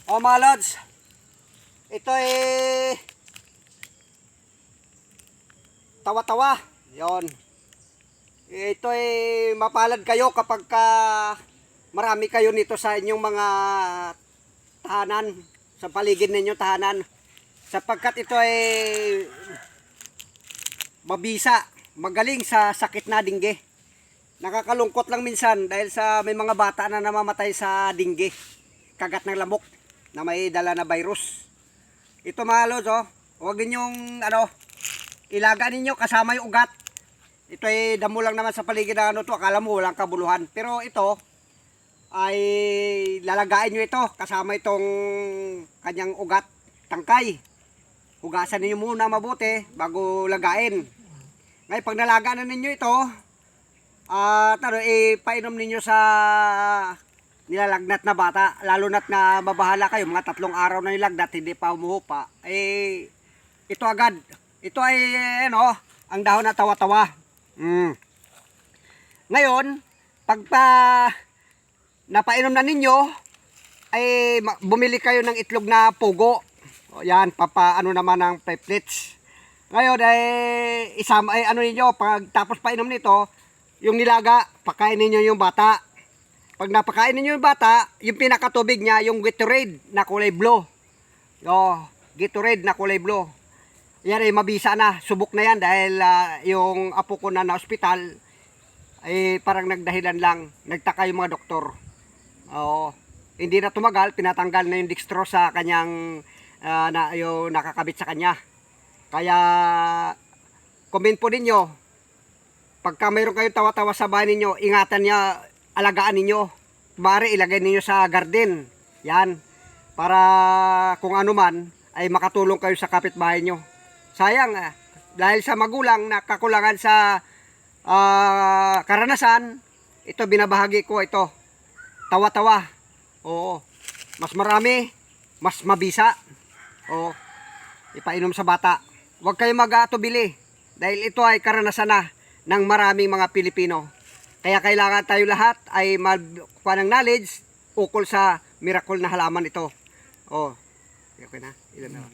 O mga lods, ito tawa-tawa. Yon. Ito mapalad kayo kapag marami kayo nito sa inyong mga tahanan, sa paligid ninyo tahanan. Sapagkat ito mabisa, magaling sa sakit na dingge. Nakakalungkot lang minsan dahil sa may mga bata na namamatay sa dingge, kagat ng lamok na may dala na virus. Ito mga lods, huwag ninyong ilaga ninyo kasama yung ugat. Ito damo lang naman sa paligid ng akala mo walang kabuluhan. Pero ito ay lalagain nyo ito kasama itong kanyang ugat, tangkay. Hugasan niyo muna mabuti bago lagain. Ngayon pag nalaga na ninyo ito, painom ninyo sa nilalagnat na bata, lalo na't na mabahala kayo, mga 3 araw na nilagnat, hindi pa umuhupa, ito agad. Ito ay, ang dahon na tawa-tawa. Ngayon, pag napainom na ninyo, ay bumili kayo ng itlog na pugo. O yan, naman ng platelets. Ngayon, isama, ninyo, pag tapos painom nito, yung nilaga, pakain ninyo yung bata. Pag napakain ninyo yung bata, yung pinakatubig niya, yung Gatorade na kulay blue. Gatorade na kulay blue. Yan mabisa na, subok na yan dahil yung apo ko na ospital ay parang nagdahilan lang, nagtaka yung mga doktor. Hindi na tumagal, pinatanggal na yung dextrose sa kanyang yung nakakabit sa kanya. Kaya comment po ninyo, pagka mayroon kayong tawa-tawa sa bahay ninyo, ingatan niya, alagaan ninyo. Bari ilagay ninyo sa garden. Yan. Para kung ano man ay makatulong kayo sa kapitbahay nyo. Sayang dahil sa magulang na kakulangan sa karanasan, ito binabahagi ko ito. Tawa-tawa. Oo. Mas marami, mas mabisa. Oo. Ipainom sa bata. Huwag kayo mag-atubili dahil ito ay karanasan na ng maraming mga Pilipino. Kaya kailangan tayo lahat ay magkuha ng knowledge ukol sa miracle na halaman ito. Okay na. Ilan na lang.